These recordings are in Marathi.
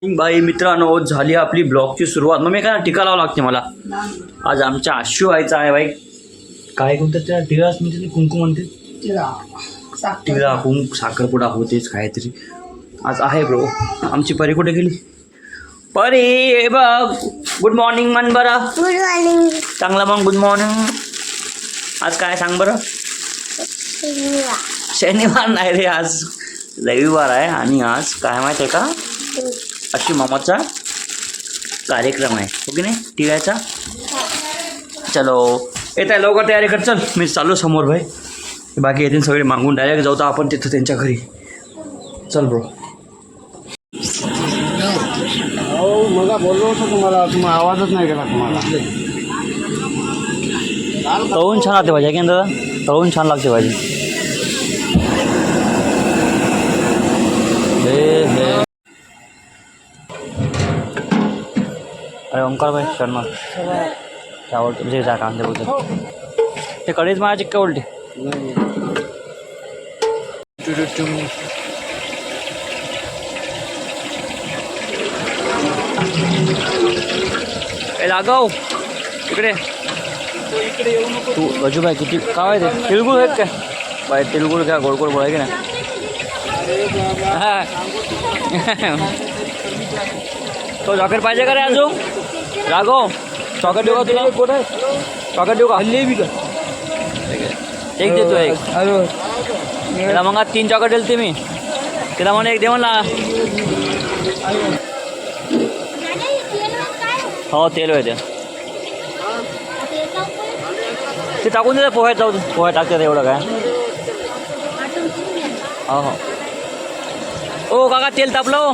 बाई मित्रांनो, झाली आपली ब्लॉगची सुरुवात. मग मी काय टीका लावावं लागते मला. आज आमच्या आशू व्हायचा आहे बाई. काय कोणतं त्या टिळाच म्हणते, कुंकू म्हणते, टिळा कुंक साखरपुडा होतेच काहीतरी. आज आहे ब्रो. आमची परी कुठे गेली? परी हे बघ. गुड मॉर्निंग म्हण बरं. Good morning. चांगला मग गुड मॉर्निंग. आज काय सांग बरं. शनिवार नाही रे, आज रविवार आहे. आणि आज काय माहिती आहे का, अशी मामाचा कार्यक्रम आहे, हो की नाही, टिळाचा. चलो येत आहे, लवकर तयारी कर. चल मी चालू समोर भाई. बाकी येतील सगळे मागून, डायरेक्ट जाऊ तर आपण तिथं त्यांच्या घरी. चल ब्रो. हो मला बोललो होतो तुम्हाला, तुम्हाला आवाजच नाही केला तुम्हाला. तळून छान लागते भाजी, की दादा तळून छान लागते भाजी. हे हे अरे ओंकार भाई शर्मा त्यावर तुझे जा कांदे बोलतो ते कडेच माझ्या चिक्का उलटी. ए लागव इकडे. तू रजूभाई किती काय आहे ते तिळगुळ आहेत काय बाय? तिळगुळ काय गोड गोड बोलाय की नाही. तो जॉकेट पाहिजे का रे अजून? राघव चॉकेट देऊ का तुला? कुठे चॉकेट देऊ का? एक देतो एक. त्याला मग 3 चॉकेट दिली मी. त्याला म्हणून एक दे म्हणला. हो तेल होते ते टाकून देतात पोह्यात. जाऊ पोह्यात टाकतात एवढं काय. हो हो. ओ काका तेल तापलं.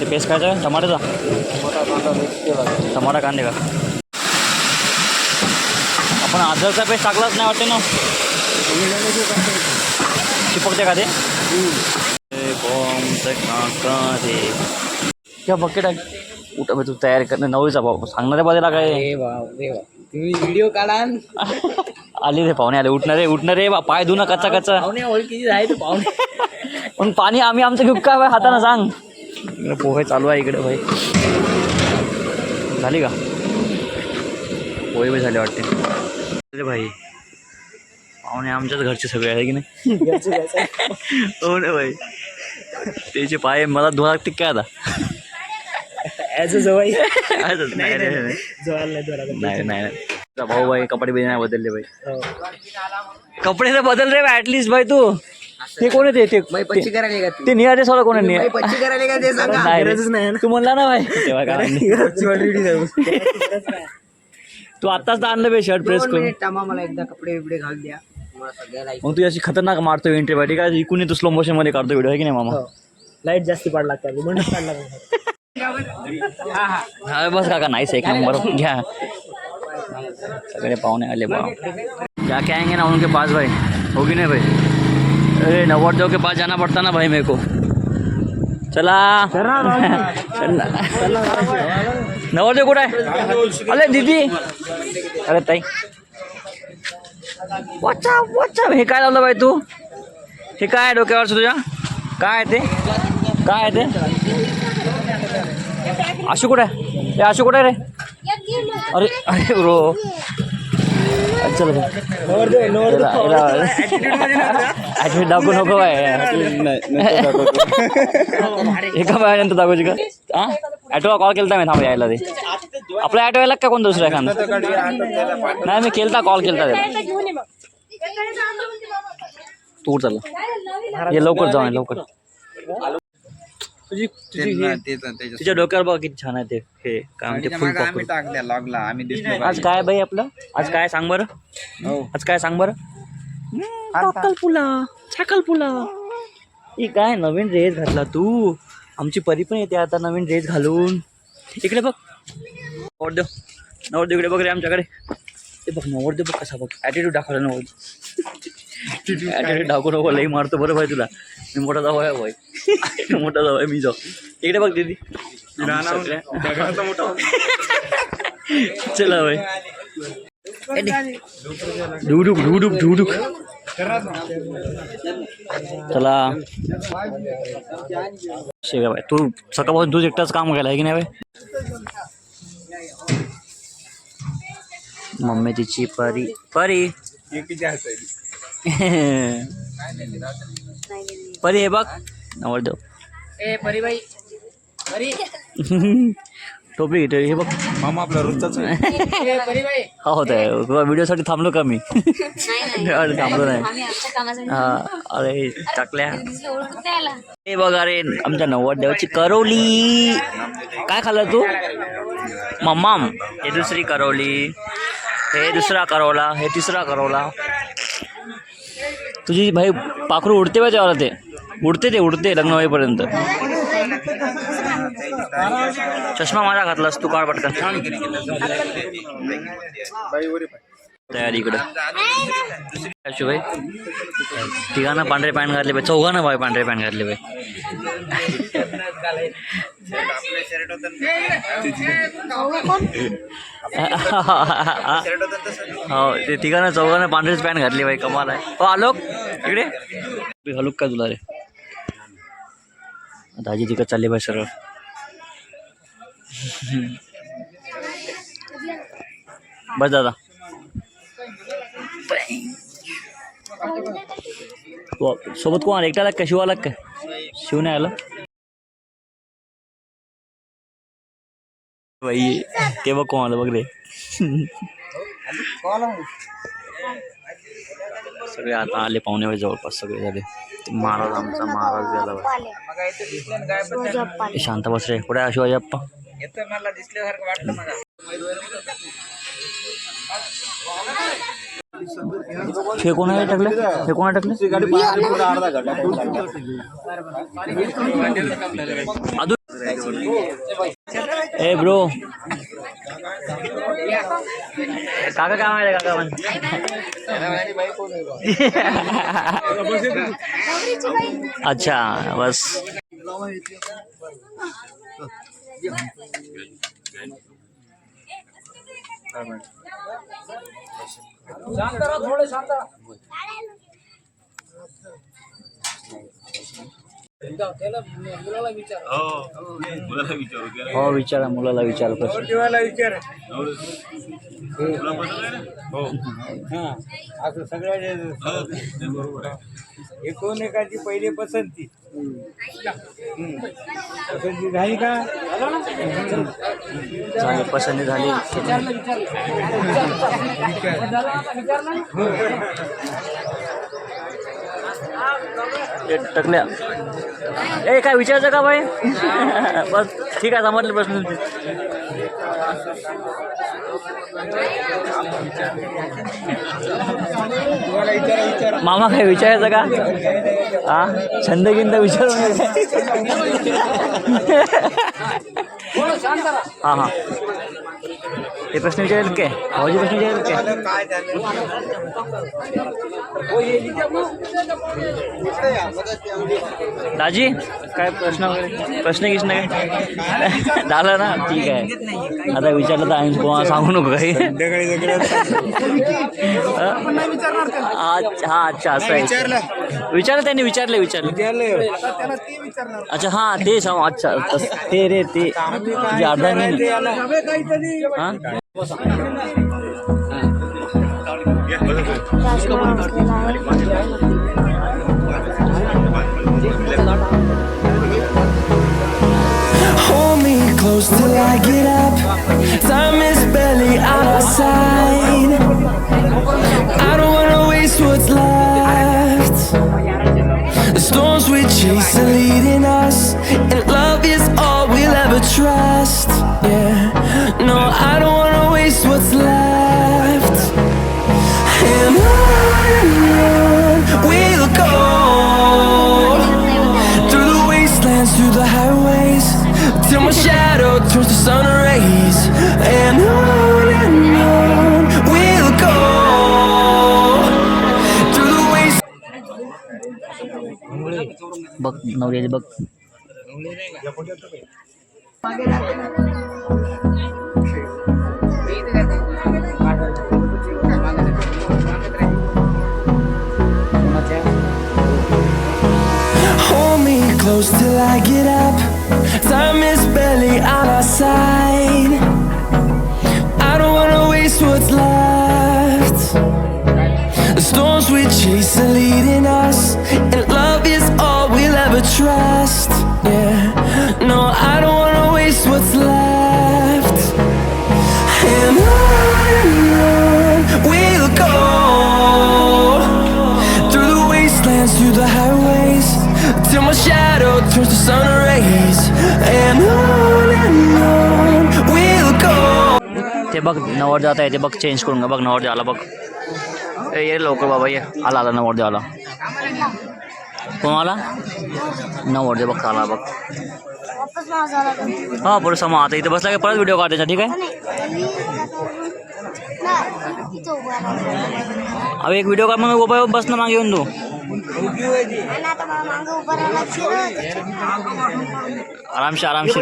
ते पेस्ट खायचं आहे टमाट्याचा. टमाटा कांदे का आपण अद्रकचा पेस्ट टाकलाच नाही वाटते ना. चिपकते का ते? क्या बकेट आहे. उठा भाई तू तयारी करणं नवरीचा भाऊ सांगणारे बदला काय. तुम्ही व्हिडिओ काढा. आली रे पाहुणे आले. उठणार रे पाय धुणं कच्चा कच्चा. किती आहे ते पाहुणे. पण पाणी आम्ही आमचं घेऊ काय हातानं सांग. इकडे पोहे चालू आहे इकडे भाई. झाली का पोहे झाले वाटते रे भाई. पाहुणे आमच्याच घरचे सगळे आहे की नाही. हो ना भाई. त्याचे पाय मला धुवा लागते काय आता. ॲज अ जवाई नाही नाही भाऊ भाई कपडे बिना नाही बदलले भाई. कपडे तर बदल रे ऍटलिस्ट भाई. तू ते कोण आहे ते पच्ची करायला का ते निहारे सोडा कोण आहे. पच्ची करायला का ते सांगा. नाही तू म्हणला ना भाई तेव्हा काय. तू आत्ताच तर आणलं बे शर्ट प्रेस करून. टामा मला एकदा कपडे बिपडे घाल द्या. मग तू अशी खतरनाक मारतो एंट्री भाई. ठीक आहे इकून तू स्लो मोशन मध्ये काढतो व्हिडिओ आहे की नाही मामा. लाईट जास्ती पाड लागतात. हा बस काका नाहीस एक नंबर घ्या. सगळे पाहुणे आले बा. क्या कहेंगे ना उनके पास भाई, होगी नहीं भाई. अरे नवरदेव के पास जाना पड़ता ना भाई मेरे को. चला नवरदेव कुठं आहे? अरे दीदी अरे ताई वाचा वाचा. हे काय लावलं भाई तू? हे काय आहे डोक्यावरचं तुझ्या? काय आहे ते? काय आहे ते? आशू कुठे आहे? हे आशू कुठे आहे रे? अरे अरे ब्रो चल ॲटिट्यूड दाखवू नको बाय. एका बायानंतर दाखवायची का? हां ॲटोला कॉल केला मी थांबा यायला. ते आपला ॲटो यायला का कोण दुसऱ्या एखादा? नाही मी केलता कॉल केलता त्याला. तू चला ये लवकर जाऊ लवकर. तुझ्या डोक्यावर बघ किती छान आहे ते. हे काय म्हणते फुल पॉप. आज काय बाई आपलं? आज काय सांग बरं. आज काय सांग बरं. छाकल पुला. ही काय नवीन ड्रेस घातला तू. आमची परी पण येते आता नवीन ड्रेस घालून. इकडे बघ नवरदेव इकडे बघ रे आमच्याकडे. ते बघ नवरदेव बघ कसा बघ ॲटिट्यूड दाखवला. ॲटिट्यूड दाखवू नको लई मारतो बरं भाई तुला. मी मोठा जाऊ आहे भाई. मोठा जाऊ आहे मी जाऊ. इकडे बघ दीदी. चला भाई ढुडुक ढुडुक ढुडुक. चला शेगा बाई, तू सकाळपासून तूच एकटाच काम केलं आहे की नाही बाई? मम्मी तिची परी परी परी हे बघ आवडतो टोपी घेतो हे बघ. मामा आपला रोजचाच हा होत आहे व्हिडिओसाठी थांबलो का मी? थांबलो नाही. हा अरे टाकल्या हे बघ. अरे आमच्या नवरदेवाची करवली. काय खाल्लं तू? मम्माम. हे दुसरी करवली, हे दुसरा करवला, हे तिसरा करवला. तुझी भाई पाखरू उडते पाहिजे मला. ते उडते लग्न होईपर्यंत. चष्मा माझा घातलास तू, काढ पटकन. तयारी इकडं भाई. तिघांना पांढरे पॅन्ट घातले पाहिजे, चौघांना भाई पांढरे पॅन्ट घातले पाहिजे. हो ते तिघांना चौघांना पांढरेच पॅन्ट घातले पाहिजे. कमाल आहे. हो आलोक इकडे हलूक काय तुला रे? दाजी तिकडे चालले पाहिजे सरळ. बस दादा. सोबत कोण आला? एकटा आला का? शिव आला काय? शिव नाही आला बाई. ते बघ कोण आलं बघ रे. सगळे आता आले पाहुणे बाई, जवळपास सगळे झाले. महाराज आमचा महाराज गेला. शांत बस रे. कुठे आहे शिवाजी अप्पा? हे कोणा टाकले? हे कोणा टाकले? ए ब्रो काका काय माहिती? काका म्हण अच्छा बस. हो विचारा मुलाला विचार. असं सगळ्या एकोणेकाची पहिली पसंती झाली का? झाली पसंती झाली. टकल्या ए काय विचारायचं का भाई? बस ठीक आहे समजले प्रश्न. मामा काय विचारायचं का? हा छंद गिंद विचारू. हा हा ते प्रश्न विचारेल काय? भाऊजी प्रश्न विचारेल काय? दाजी काय प्रश्न वगैरे? प्रश्न काय झालं ना? ठीक आहे. आता विचारलं तर आम्ही कोणाला सांगू नको काही. हा अच्छा असं आहे. विचारलं त्यांनी विचारले. अच्छा हा ते अच्छा ते रे ते अर्धा नाही. हां Hold me close till I get up. Time is barely on our side. I don't wanna waste what's left. The storms we chase are leading us, and love is all we'll ever trust. Yeah, no, I don't wanna waste what's left. And on we'll go, through the wastelands, through the highways, till my shadow turns to sun rays. And on we'll go, through the wastelands. बघ नवऱ्याचे बघ. close till I get up. Time is barely on our side. I don't wanna waste what's left. The storms we chase are leading us, and love is all we'll ever trust. Yeah, no, I don't wanna waste what's left. And on we'll go, through the wastelands, through the highways, till my shadow turns to sun rays. And on we'll go. ते बघ नवर जात आहे ते बघ चेंज करून बघ नवर आला बघ ये लवकर बाबा ये आला आला नवर आला कोण आला नवर बघ आला बघ हा परत समा आता इथे बसला की परत व्हिडिओ काढायचा ठीक आहे अहो एक व्हिडिओ काढ मग उभा बस ना मागे येऊन तू आरामशी आरामशी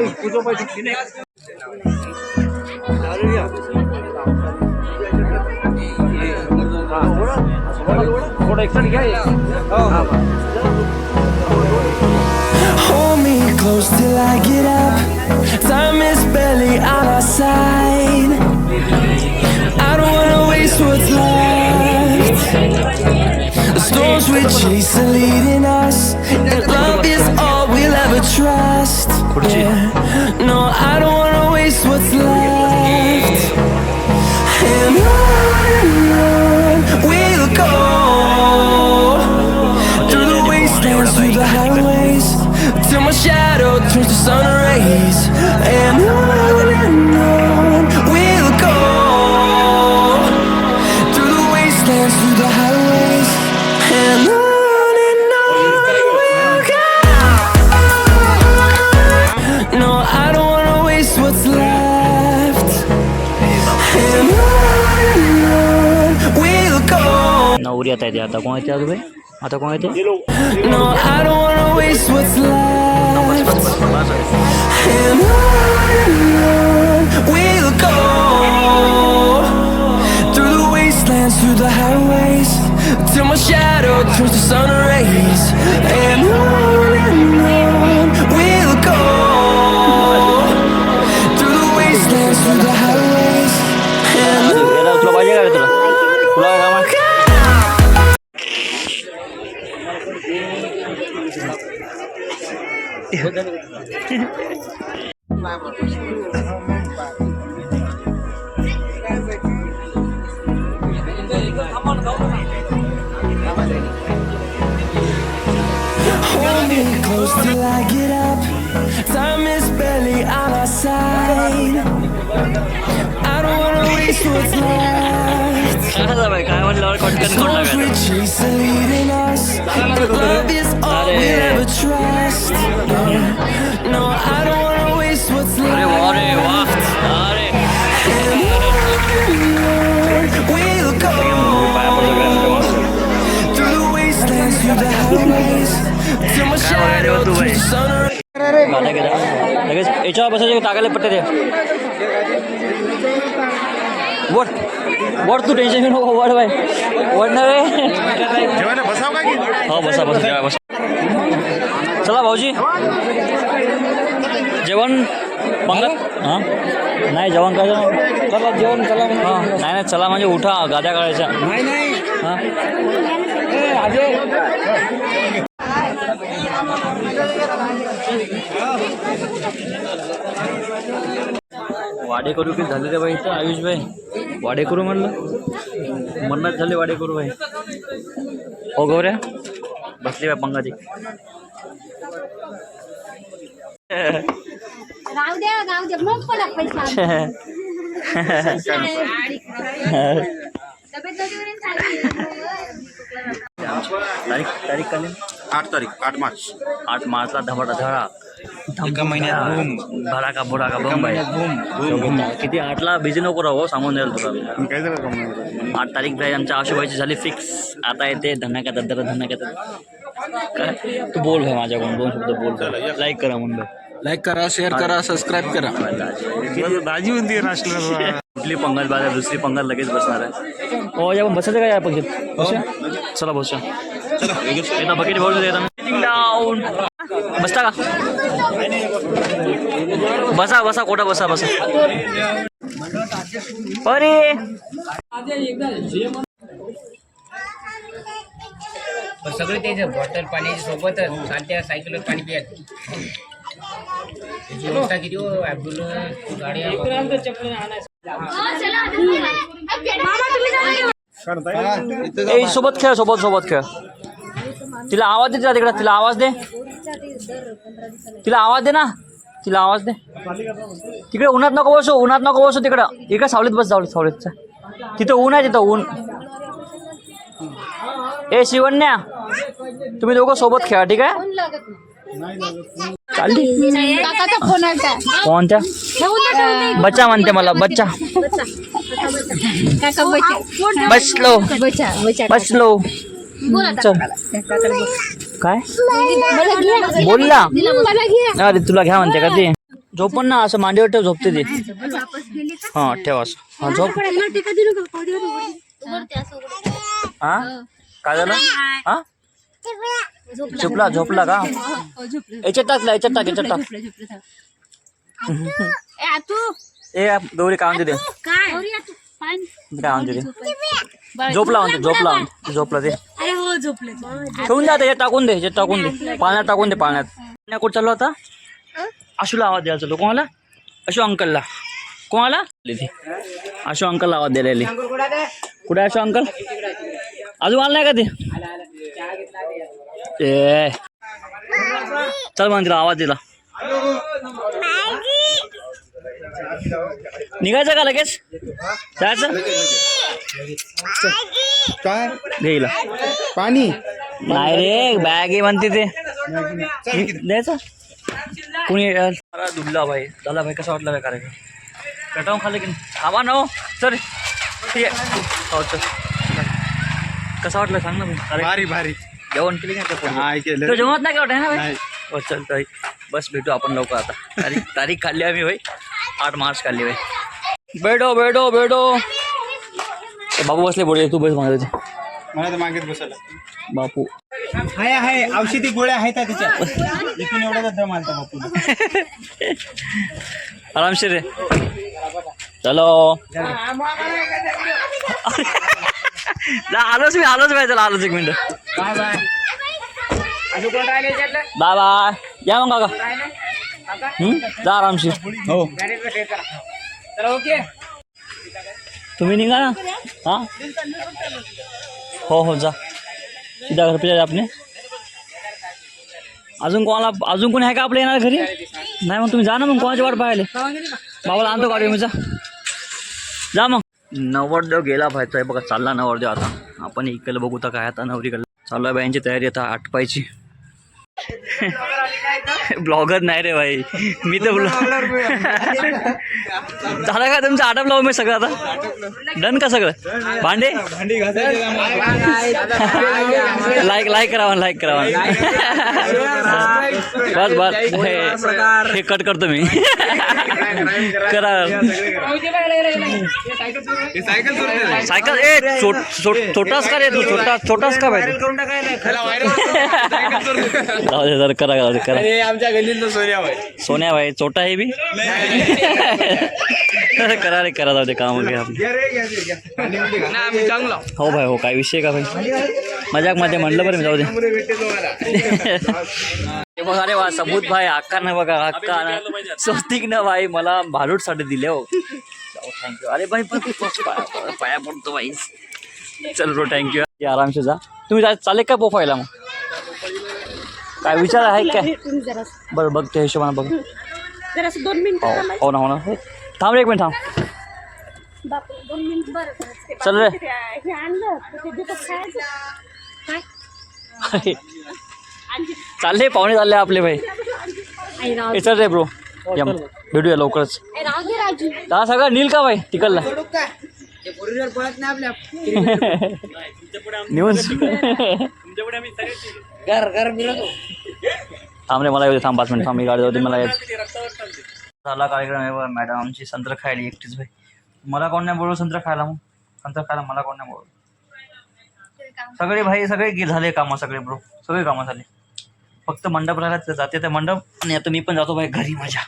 Hold me close till I get up. Time is barely on our side. I don't wanna waste what's left. The storms we chase are leading us, and love is all we'll ever trust. Yeah. No, I don't wanna waste what's left. And on we'll go, through the wastelands, through the highways, till my shadow turns to sun rays. And on we'll go, through the wastelands, through the highways. And on we'll go. No, I don't wanna waste what's left. And on we'll go. नवरी आता येते आता कोण येते आता भाई आता कोण येते No, I don't wanna waste what's left. And on we'll go, through the wastelands, through the highways, till my shadow turns to sun rays. And on we'll go, through the wastelands, through the highways. And तुला पाहिजे का रे तुला तुला काय काम आहे hold me close till I get up. Time is barely on our side. I don't wanna waste what's left. काय म्हटल्यावर कॉन्टेंट कोण Storms we लागायचं chase are leading us, but love is all we'll ever trust. Yeah. No, I don't wanna waste what's अरे left. वा रे वा अरे We'll go through the wastelands, through the highways, till my shadow turns to sun rays. गाड्या गेल्या लगेच याच्यावर बसायचे टाकायला पट्टे ते वर वर तू टेन्शन घेऊ नको वर बाय वर ना रे हो बसा बसा जेवा बसा चला भाऊजी जेवण पंगत हां नाही जेवण करायचं चला जेवण चला हां नाही नाही चला म्हणजे उठा गाद्या काढायच्या नाही नाही हां वाडेकरू की झाले रे बाई इथं आयुष भाई वाडेकरू म्हणलं मन्नत झाले वाडेकरू भाई हो गौऱ्या बसली बाय पंगाती राहू दे मग पण पैसा तारीख काली 8 मार्च 8 मार्चला धडा एका महिन्यात बूम भडाका बुडाका बंब आहे किती 8ला बिझी नको राहू सांगून द्याल तुला काय झालं 8 तारीख भाई आमच्या आशुबाईची झाली फिक्स आता येते धनाक्यात काय तू बोल भाई माझ्याकडून 2 शब्द बोल लाईक करा म्हणून लाईक करा शेअर करा सबस्क्राईब करा दाजी म्हणते राष्ट्र कुठली पंगत बाद आहे दुसरी पंगत लगेच बसणार आहे हो या पण बसायचं काय या पंगत चला बसूया एकदा बकेट भरून देता डाऊन बसता का? बसा बसा कोटा बसा बसा. अरे सगळे ते बॉटल पाणी सोबतच चालत्या सायकलवर पाणी पियायचं. त्याची व्यवस्था किती हो अब्दुल गाडी ए सोबत खेळ सोबत सोबत खेळ. तिला आवाज दे तिकडे. तिला आवाज दे. तिला आवाज दे ना. तिला आवाज दे. तिकडे उन्हात नको बसू. उन्हात नको बसू तिकडं. इकडे सावलीत बस. सावलीत तिथं ऊन आहे. तिथं ऊन. ए शिवण्या तुम्ही दोघं सोबत खेळा ठीक आहे. चालली काकाचा फोन आलता. कोणत्या बच्चा म्हणते मला. बच्चा काका बच्चा बसलो बच्चा बच्चा बसलो. चल काय बोलला. मला घे. अरे तुला घ्या म्हणते का ते. झोपण ना असं मांडीवर ठेव. झोपते ते. हा ठेव असं. हा झोप. हा काय झालं. हा झोपला झोपला का. याच्यात टाकला. याच्यात टाक. याच्यात टाक. ए गौरी काय म्हणते ते. काय म्हणते ते. झोपला म्हणते. झोपला म्हणते. झोपला ते. ठेवून द्या. याच्यात टाकून दे. याच्यात टाकून दे. पाण्यात टाकून दे. पाण्यात कुठं चाललो आता. आशूला आवाज द्यायला चाललो. कोणाला. आशू अंकलला. कोणाला आशू अंकलला आवाज द्यायला. कुठे आशू अंकल. अजून आला नाही का ते. ए चल मग तिला आवाज दिला. निघायचं का लगेच. जायचं काय घ्यायला पाणी नाही रे. बॅग आहे म्हणते ते. द्यायचं कुणी. दुबला भाई झाला भाई. कसा वाटला काय कार्यक्रम. कटावून खाल्लं की नाही. आवा ना हो सर. ठीक आहे हो चल. कसा वाटलं सांग ना भाई. भारी भारी. जेवण केली काय केलं जेवणात नाही का वाटत ना भाई. नाही. हो चल ताई. बस भेटू आपण लवकर आता. तारीख काढली आम्ही भाई. 8 मार्च काढली भाई. बैठो बैठो बैठो. बाबू बसले बोलले. तू बस मागे. मला तर मागेच बसायला. बापू आहे औषधी गोळ्या आहेत त्याच्या. इथून एवढा दम आलता बापूला. आरामशीर रे. चलो आलोच मी. आलोच भाई. चला आलोच. 1 मिनिट. बाबा या मग काका. जा आरामशीर. हो तुम्ही निघा ना. हा हो हो जा. सीधा घर पे जा आपने. अजून कोणाला. अजून कोणी आहे का आपल्या येणार घरी. नाही मग तुम्ही जा ना. मग कोणाची वाट पाहायला. बाबाला आणतो गाडी. मी जा मग. नवरदेव गेला पाहिजे बघा. चालला नवरदेव आता. आपण इकडे बघू तर काय आता नवरीकडे चालू आहे. बाईंची तयारी आता आटपायची. ब्लॉगर नाही रे भाई. मी तर झालं का तुमचं. आटपलं मी सगळं आता. डन का सगळं. भांडे लाईक करावा. लाईक करावा. बस बस हे कट करतो मी. करा सायकल. ए छोटाच का रे तू. छोटाच का पाहिजे. जर करा करा. आमच्या गल्लीतलं सोन्या भाई. छोटा आहे बी. करा रे करा. जाऊ दे काम वगैरे आपले. हो भाई हो. काय विषय का भाई. मजाक मध्ये म्हणलं बरं मी. जाऊ दे. बघा रे वा. सबूत भाई. अक्का ना बघा. अक्का ना स्वस्तिक ना भाई. मला भालूटसाठी दिले हो. थँक्यू. अरे भाई पण पाया पडतो भाई. चल ब्रो थँक्यू. आरामशी जा. तुम्ही चालेल का पोफायला मग. काय विचार आहे काय. बरं बघ त्या हिशोबाने बघ. 2 मिनिटं हो ना हो ना. थांब रे 1 मिनिट थांब. 2 मिनिट बरं. चल रे. हे आणलं ते देतो खायचं. काय चालले पाहुणे चालले आपले भाई. आई राव. हे चल रे ब्रो. यम भेटूया लवकरच. ए राव दे राजू. हा सगळं नील का भाई तिकडला. निघून थांब रे. मला येऊ दे. थांब 5 मिनिट थांब. मी गाडी जाऊ दे. मला झाला कार्यक्रम आहे. मॅडम आमची संत्र खायली एकटीच भाई. मला कोण नाही बोलवलं संत्र खायला. मग संत्र खायला मला कोण नाही बोलवलं. सगळे भाई सगळे झाले कामं. सगळे ब्रो सगळे कामं झाले. फक्त मंडप राहिला जाते त्या मंडप. आणि आता मी पण जातो भाई घरी माझ्या.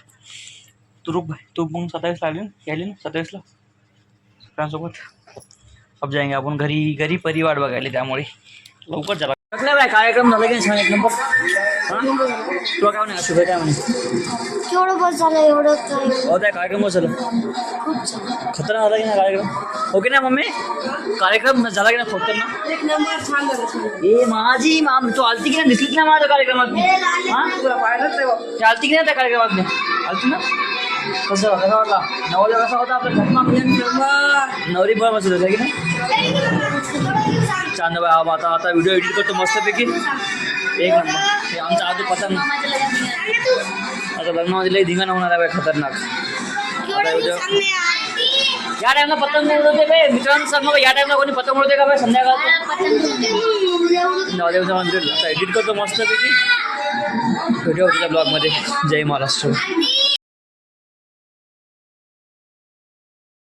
तू रुक भाई, तू मग 27ला आली ना 27ला सगळ्यांसोबत. अब जाएंगे आपण घरी परिवार बघायला, त्यामुळे लवकर झाला. बाय कार्यक्रम झाला की छान एक नंबर. हां तुला काय म्हणे शुभ काय म्हणे? केवढं बस झालं एवढं हो त्या कार्यक्रम झालं खतरा झाला की नाही कार्यक्रम? हो की नाही मम्मी? कार्यक्रम झाला की नाही फक्त ना? ए माझी माम तू आलती की नाही? दिसलीच ना माझ्या कार्यक्रमात. हां तुला पाहिलंच नाही ते आलती की नाही त्या कार्यक्रमात? आलती ना? कसं वाटला नवऱ्या कसा होता आपल्या घटना? नवरी पण मस्त होता की नाही? चांद बाय आता व्हिडिओ एडिट करतो मस्तपैकी एक नंबर. हे आमचा आजू पतंग आता लग्नामध्ये लई धिंगाणा होणार आहे बाय खतरनाक. आता व्हिडिओ या टाइमला पतंग उडवते बाय मित्रांनो सांग मग या टाइमला कोणी पतंग उडवते का बाय? संध्याकाळ नवदेवचा मंदिर आता एडिट करतो मस्तपैकी व्हिडिओ होतो त्या ब्लॉगमध्ये. जय महाराष्ट्र.